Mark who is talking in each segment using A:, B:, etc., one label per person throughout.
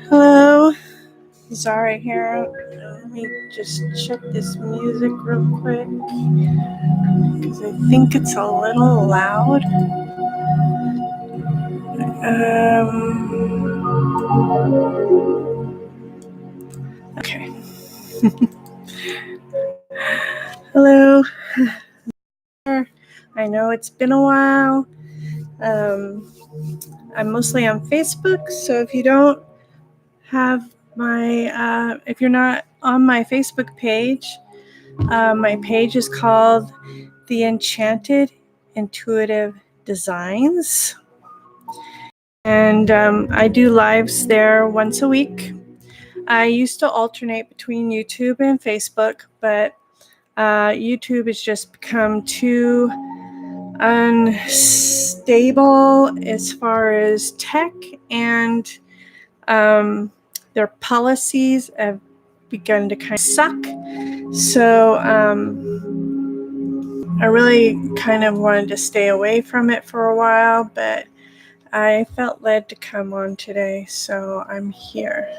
A: Hello, Zara here. Let me just check this music real quick because I think it's a little loud. Okay. Hello. I know it's been a while. I'm mostly on Facebook, so if you don't have if you're not on my Facebook page, my page is called The Enchanted Intuitive Designs. And I do lives there once a week. I used to alternate between YouTube and Facebook, but YouTube has just become too unstable as far as tech, and their policies have begun to kind of suck. So I really kind of wanted to stay away from it for a while, but I felt led to come on today, so I'm here.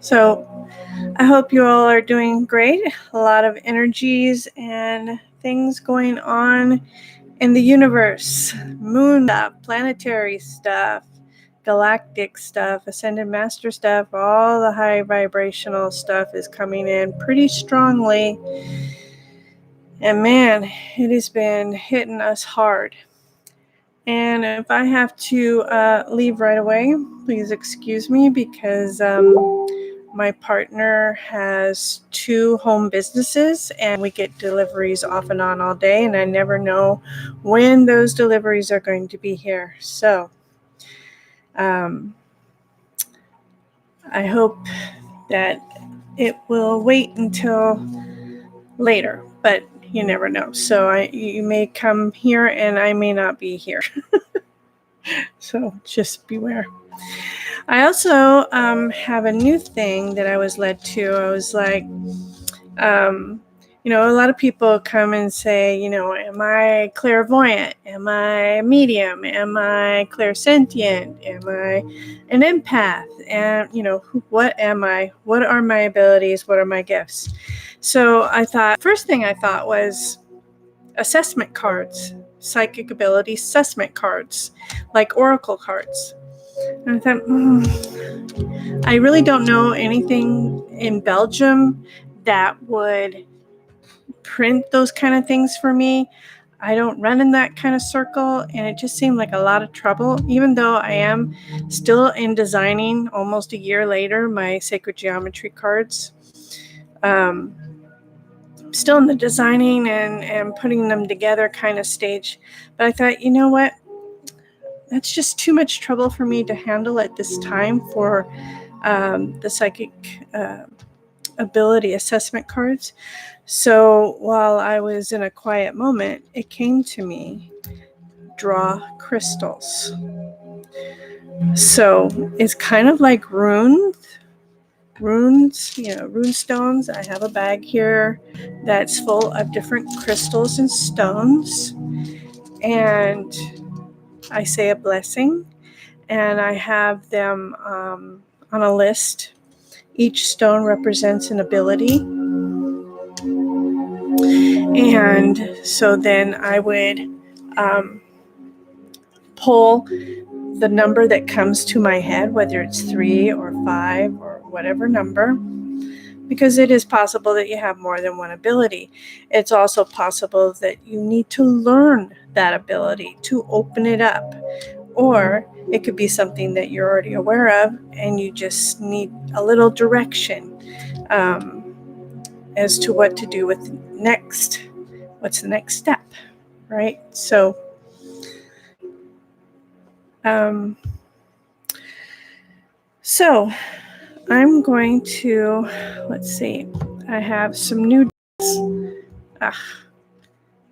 A: So I hope you all are doing great. A lot of energies and things going on in the universe. Moon stuff, planetary stuff, galactic stuff, ascended master stuff, all the high vibrational stuff is coming in pretty strongly. And man, it has been hitting us hard. And if I have to leave right away, please excuse me, because my partner has 2 home businesses and we get deliveries off and on all day, and I never know when those deliveries are going to be here. So I hope that it will wait until later, but you never know. So you may come here and I may not be here. So just beware. I also have a new thing that I was led to. I was like, a lot of people come and say, am I clairvoyant? Am I a medium? Am I clairsentient? Am I an empath? And, what am I? What are my abilities? What are my gifts? So first thing I thought was assessment cards, psychic ability assessment cards, like oracle cards. And I thought, I really don't know anything in Belgium that would print those kind of things for me. I don't run in that kind of circle, and it just seemed like a lot of trouble, even though I am still in designing almost a year later my sacred geometry cards. Still in the designing and putting them together kind of stage. But I thought, you know what? That's just too much trouble for me to handle at this time for the psychic ability assessment cards. So while I was in a quiet moment, it came to me, draw crystals. So it's kind of like runes, rune stones. I have a bag here that's full of different crystals and stones. And I say a blessing, and I have them on a list. Each stone represents an ability. And so then I would pull the number that comes to my head, whether it's 3 or 5 or whatever number, because it is possible that you have more than one ability. It's also possible that you need to learn that ability to open it up. Or it could be something that you're already aware of and you just need a little direction as to what to do with what's the next step, right? So I'm going to, let's see, I have some new I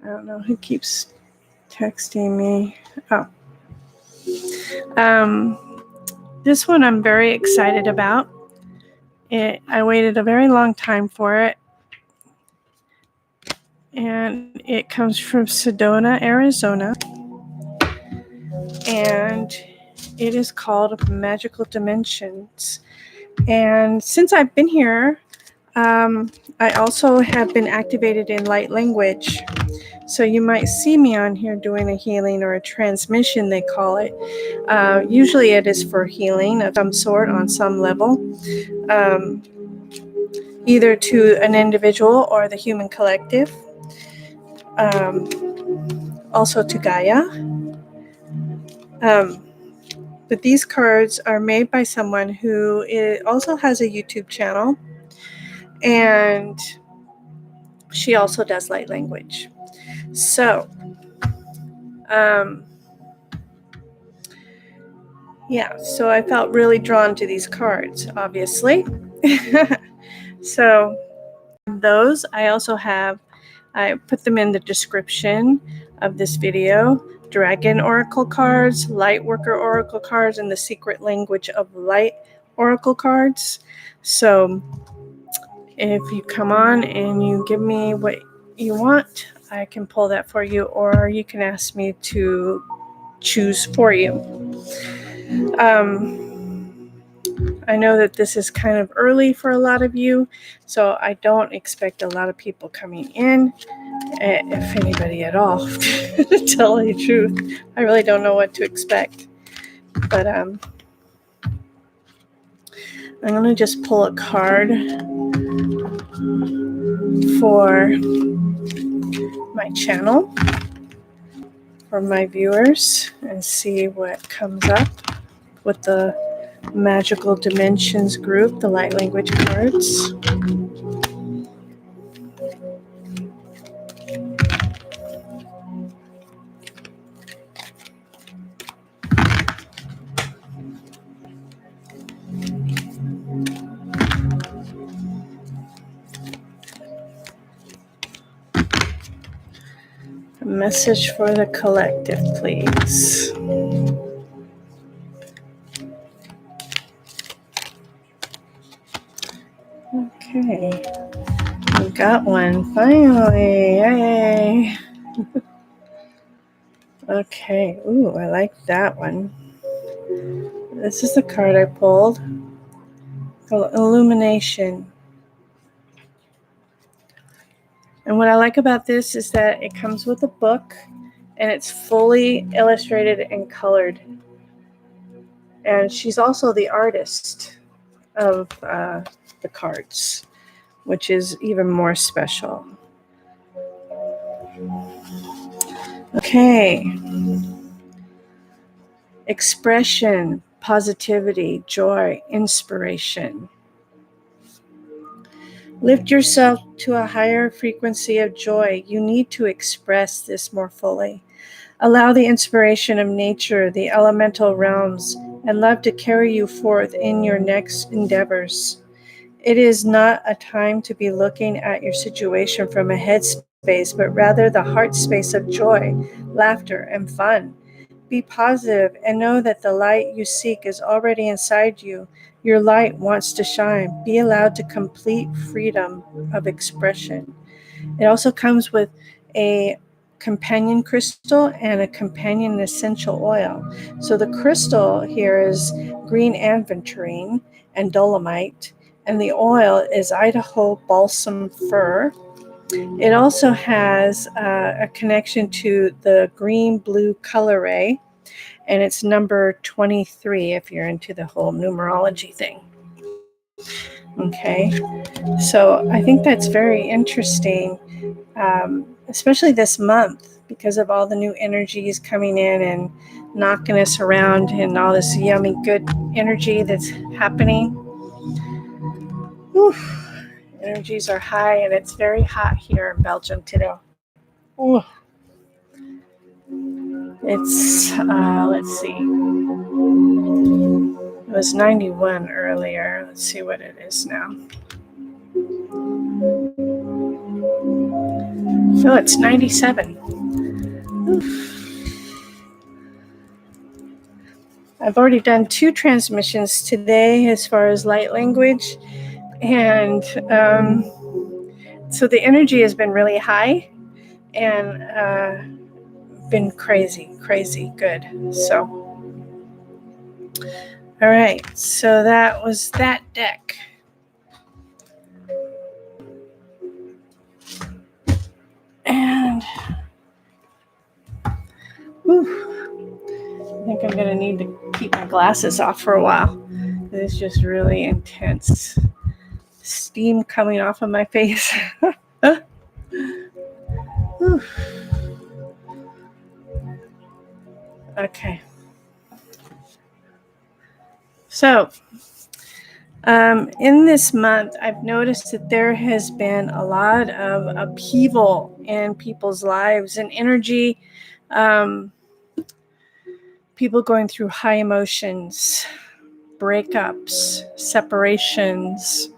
A: don't know who keeps texting me. This one I'm very excited about. I waited a very long time for it. And it comes from Sedona, Arizona. And it is called Magical Dimensions. And since I've been here, I also have been activated in light language. So you might see me on here doing a healing or a transmission, they call it. Usually it is for healing of some sort on some level, either to an individual or the human collective, also to Gaia. But these cards are made by someone who also has a YouTube channel, and she also does light language. So, so I felt really drawn to these cards, obviously. So, those I also have, I put them in the description of this video. Dragon Oracle cards, Lightworker Oracle cards, and the Secret Language of Light Oracle cards. So if you come on and you give me what you want, I can pull that for you, or you can ask me to choose for you. I know that this is kind of early for a lot of you, so I don't expect a lot of people coming in, if anybody at all, to tell you the truth. I really don't know what to expect. But I'm going to just pull a card for my channel, for my viewers, and see what comes up with the Magical Dimensions group, the light language cards. A message for the collective, please. Okay, we got one finally. Yay! Okay, ooh, I like that one. This is the card I pulled. Illumination. And what I like about this is that it comes with a book, and it's fully illustrated and colored. And she's also the artist of the cards, which is even more special. Okay. Expression, positivity, joy, inspiration. Lift yourself to a higher frequency of joy. You need to express this more fully. Allow the inspiration of nature, the elemental realms, and love to carry you forth in your next endeavors. It is not a time to be looking at your situation from a head space, but rather the heart space of joy, laughter, and fun. Be positive and know that the light you seek is already inside you. Your light wants to shine. Be allowed to complete freedom of expression. It also comes with a companion crystal and a companion essential oil. So the crystal here is green aventurine and dolomite, and the oil is Idaho balsam fir. It also has a connection to the green-blue color ray, and it's number 23 if you're into the whole numerology thing. Okay, so I think that's very interesting, especially this month, because of all the new energies coming in and knocking us around and all this yummy good energy that's happening. Whew. Energies are high, and it's very hot here in Belgium today. Ooh. It's, let's see. It was 91 earlier. Let's see what it is now. Oh, it's 97. Oof. I've already done 2 transmissions today as far as light language, And so the energy has been really high and been crazy good. So, all right. So that was that deck. And I think I'm going to need to keep my glasses off for a while. It's just really intense steam coming off of my face. Okay. So, in this month, I've noticed that there has been a lot of upheaval in people's lives and energy. People going through high emotions, breakups, separations,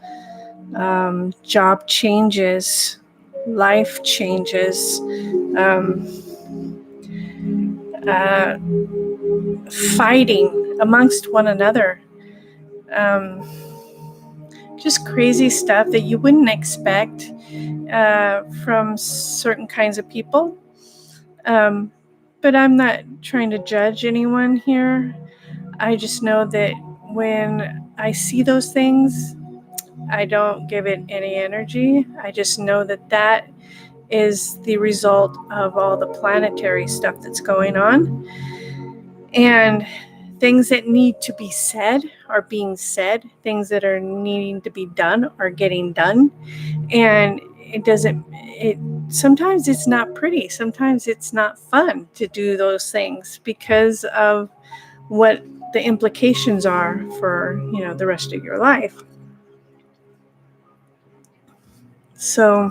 A: job changes, life changes, fighting amongst one another. Just crazy stuff that you wouldn't expect from certain kinds of people. But I'm not trying to judge anyone here. I just know that when I see those things, I don't give it any energy. I just know that that is the result of all the planetary stuff that's going on. And things that need to be said are being said. Things that are needing to be done are getting done. And sometimes it's not pretty. Sometimes it's not fun to do those things because of what the implications are for, the rest of your life. So,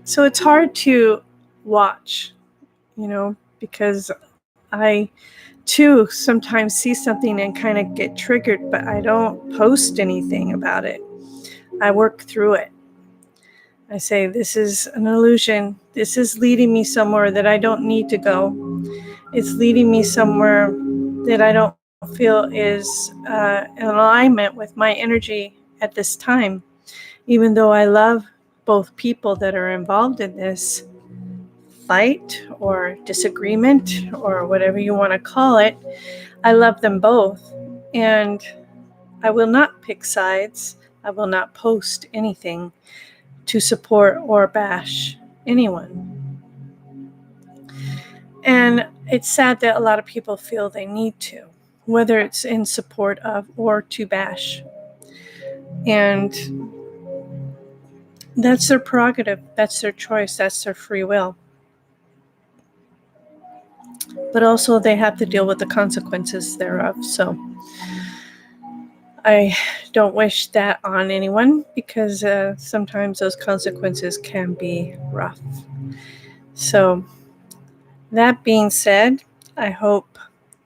A: so it's hard to watch, because I too sometimes see something and kind of get triggered, but I don't post anything about it. I work through it. I say, this is an illusion. This is leading me somewhere that I don't need to go. It's leading me somewhere that I don't feel is in alignment with my energy at this time. Even though I love both people that are involved in this fight or disagreement or whatever you want to call it, I love them both. And I will not pick sides. I will not post anything to support or bash anyone. And it's sad that a lot of people feel they need to, whether it's in support of or to bash. And that's their prerogative, that's their choice, that's their free will. But also they have to deal with the consequences thereof. So I don't wish that on anyone because sometimes those consequences can be rough. So that being said, I hope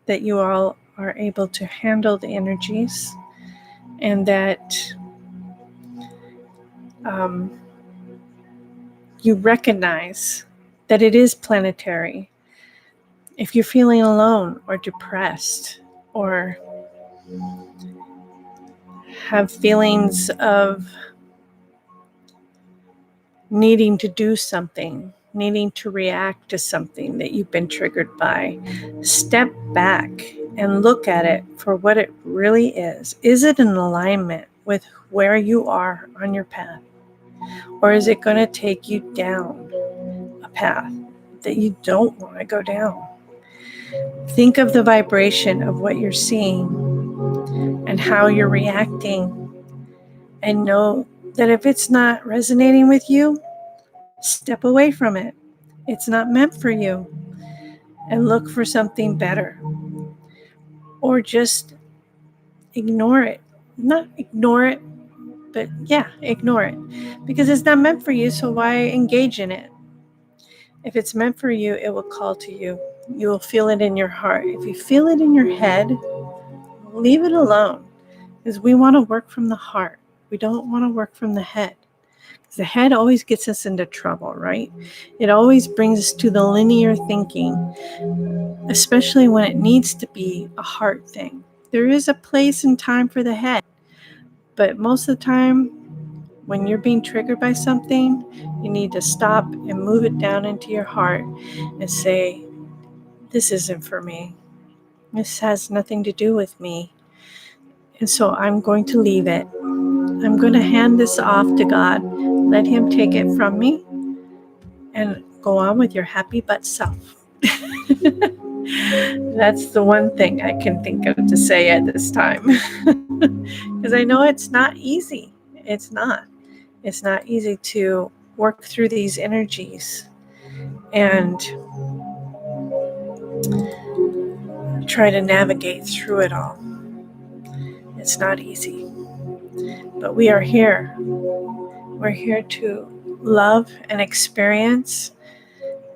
A: that you all are able to handle the energies and that you recognize that it is planetary. If you're feeling alone or depressed or have feelings of needing to do something, needing to react to something that you've been triggered by, step back and look at it for what it really is. Is it in alignment with where you are on your path? Or is it going to take you down a path that you don't want to go down? Think of the vibration of what you're seeing and how you're reacting, and know that if it's not resonating with you, step away from it. It's not meant for you, and look for something better. Or just ignore it. Not ignore it, but ignore it. Because it's not meant for you, so why engage in it? If it's meant for you, it will call to you. You will feel it in your heart. If you feel it in your head, leave it alone. Because we want to work from the heart. We don't want to work from the head. Because the head always gets us into trouble, right? It always brings us to the linear thinking, especially when it needs to be a heart thing. There is a place and time for the head, but most of the time, when you're being triggered by something, you need to stop and move it down into your heart and say, this isn't for me. This has nothing to do with me. And so I'm going to leave it. I'm going to hand this off to God. Let Him take it from me and go on with your happy butt self. That's the one thing I can think of to say at this time. Because I know it's not easy. It's not. It's not easy to work through these energies and try to navigate through it all. It's not easy. But we are here. We're here to love and experience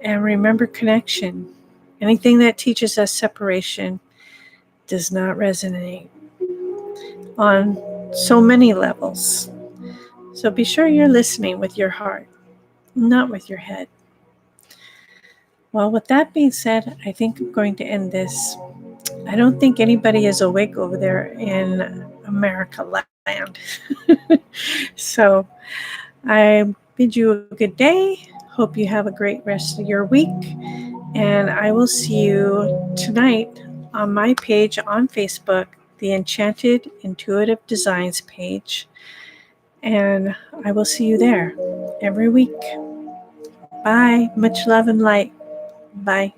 A: and remember connection. Anything that teaches us separation does not resonate on so many levels. So be sure you're listening with your heart, not with your head. Well, with that being said, I think I'm going to end this. I don't think anybody is awake over there in America land. So I bid you a good day. Hope you have a great rest of your week. And I will see you tonight on my page on Facebook, the Enchanted Intuitive Designs page. And I will see you there every week. Bye. Much love and light. Bye.